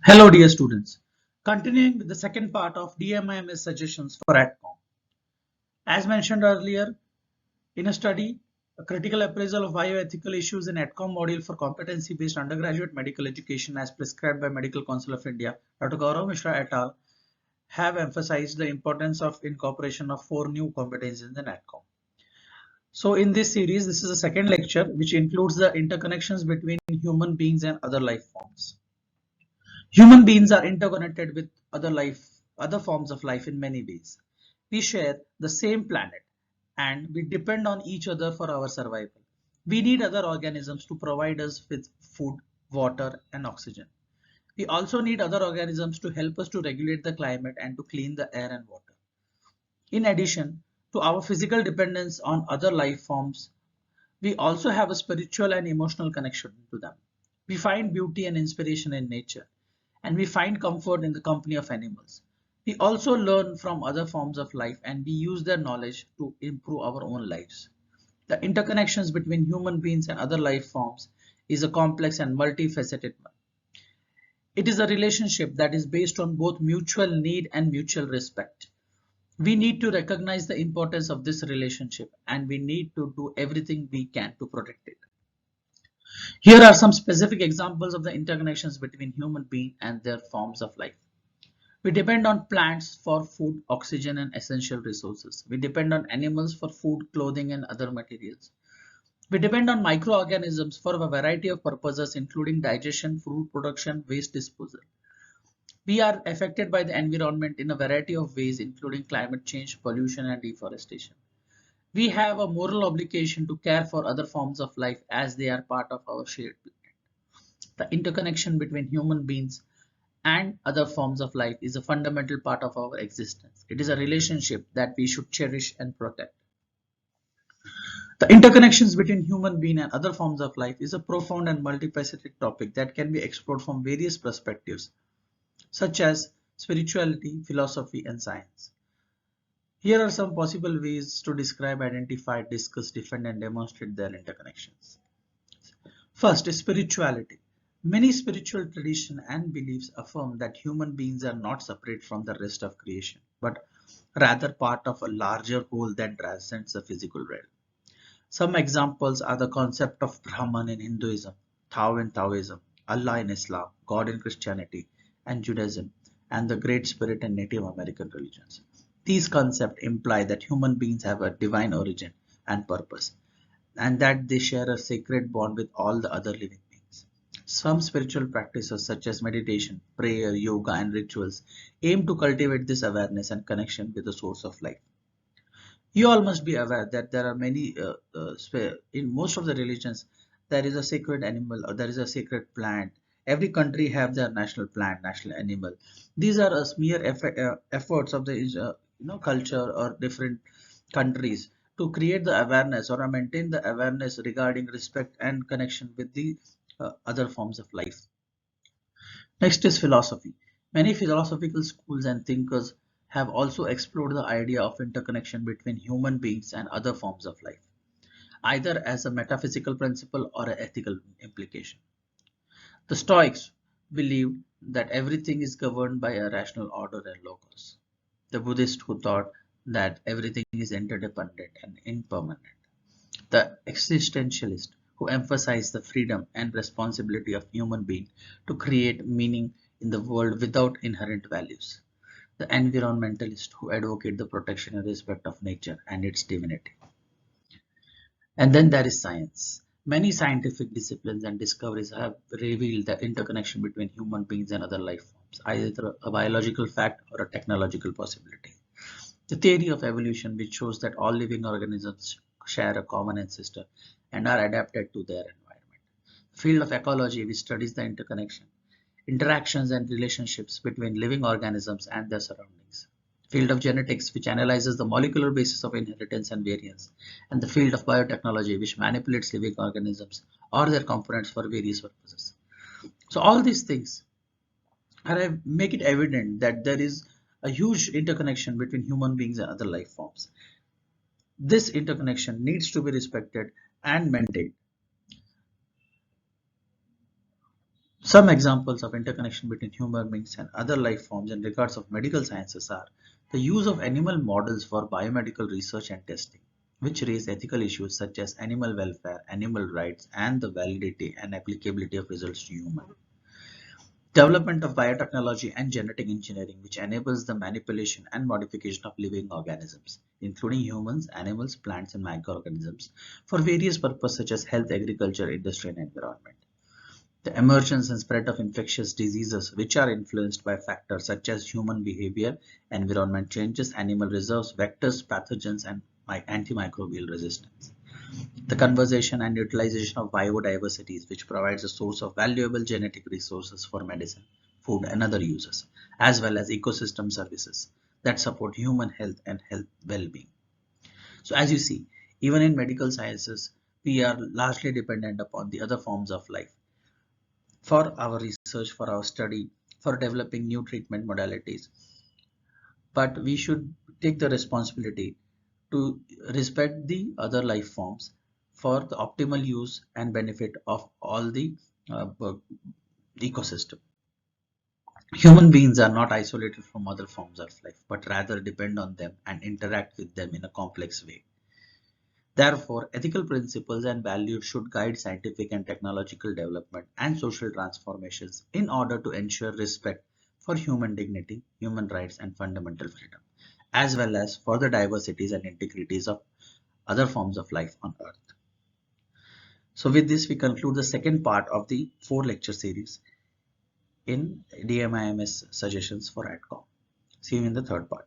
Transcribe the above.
Hello dear students, continuing with the second part of DMIMS suggestions for AETCOM. As mentioned earlier, in a study, a critical appraisal of bioethical issues in AETCOM module for competency-based undergraduate medical education as prescribed by Medical Council of India, Dr. Gaurav Mishra et al. Have emphasized the importance of incorporation of 4 new competencies in AETCOM. So in this series, this is the second lecture which includes the interconnections between human beings and other life forms. Human beings are interconnected with other forms of life in many ways. We share the same planet and we depend on each other for our survival. We need other organisms to provide us with food, water, and oxygen. We also need other organisms to help us to regulate the climate and to clean the air and water. In addition to our physical dependence on other life forms, we also have a spiritual and emotional connection to them. We find beauty and inspiration in nature, and we find comfort in the company of animals. We also learn from other forms of life and we use their knowledge to improve our own lives. The interconnections between human beings and other life forms is a complex and multifaceted one. It is a relationship that is based on both mutual need and mutual respect. We need to recognize the importance of this relationship and we need to do everything we can to protect it. Here are some specific examples of the interconnections between human beings and their forms of life. We depend on plants for food, oxygen, and essential resources. We depend on animals for food, clothing, and other materials. We depend on microorganisms for a variety of purposes, including digestion, food production, waste disposal. We are affected by the environment in a variety of ways, including climate change, pollution, and deforestation. We have a moral obligation to care for other forms of life as they are part of our shared planet. The interconnection between human beings and other forms of life is a fundamental part of our existence. It is a relationship that we should cherish and protect. The interconnections between human being and other forms of life is a profound and multifaceted topic that can be explored from various perspectives, such as spirituality, philosophy, and science. Here are some possible ways to describe, identify, discuss, defend, and demonstrate their interconnections. First is spirituality. Many spiritual traditions and beliefs affirm that human beings are not separate from the rest of creation, but rather part of a larger whole that transcends the physical realm. Some examples are the concept of Brahman in Hinduism, Tao in Taoism, Allah in Islam, God in Christianity and Judaism, and the Great Spirit in Native American religions. These concepts imply that human beings have a divine origin and purpose, and that they share a sacred bond with all the other living beings. Some spiritual practices such as meditation, prayer, yoga, and rituals aim to cultivate this awareness and connection with the source of life. You all must be aware that there are many, in most of the religions, there is a sacred animal or there is a sacred plant. Every country have their national plant, national animal. These are a mere efforts of the culture or different countries to create the awareness or maintain the awareness regarding respect and connection with the other forms of life. Next is philosophy. Many philosophical schools and thinkers have also explored the idea of interconnection between human beings and other forms of life, either as a metaphysical principle or an ethical implication. The Stoics believed that everything is governed by a rational order and logos. The Buddhists who thought that everything is interdependent and impermanent. The existentialists who emphasize the freedom and responsibility of human beings to create meaning in the world without inherent values. The environmentalists who advocate the protection and respect of nature and its divinity. And then there is science. Many scientific disciplines and discoveries have revealed the interconnection between human beings and other life forms, either a biological fact or a technological possibility. The theory of evolution, which shows that all living organisms share a common ancestor and are adapted to their environment. The field of ecology, which studies the interactions and relationships between living organisms and their surroundings. Field of genetics, which analyzes the molecular basis of inheritance and variance, and the field of biotechnology, which manipulates living organisms or their components for various purposes. So all these things make it evident that there is a huge interconnection between human beings and other life forms. This interconnection needs to be respected and maintained. Some examples of interconnection between human beings and other life forms in regards of medical sciences are the use of animal models for biomedical research and testing, which raise ethical issues such as animal welfare, animal rights, and the validity and applicability of results to humans. Development of biotechnology and genetic engineering, which enables the manipulation and modification of living organisms, including humans, animals, plants, and microorganisms, for various purposes such as health, agriculture, industry, and environment. The emergence and spread of infectious diseases, which are influenced by factors such as human behavior, environment changes, animal reserves, vectors, pathogens, and antimicrobial resistance. The conservation and utilization of biodiversity, which provides a source of valuable genetic resources for medicine, food, and other uses, as well as ecosystem services that support human health and health well-being. So as you see, even in medical sciences, we are largely dependent upon the other forms of life for our research, for our study, for developing new treatment modalities. But we should take the responsibility to respect the other life forms for the optimal use and benefit of all the ecosystem. Human beings are not isolated from other forms of life, but rather depend on them and interact with them in a complex way. Therefore, ethical principles and values should guide scientific and technological development and social transformations in order to ensure respect for human dignity, human rights, and fundamental freedom, as well as for the diversities and integrities of other forms of life on Earth. So with this, we conclude the second part of the 4-lecture series in DMIMS Suggestions for AETCOM. See you in the third part.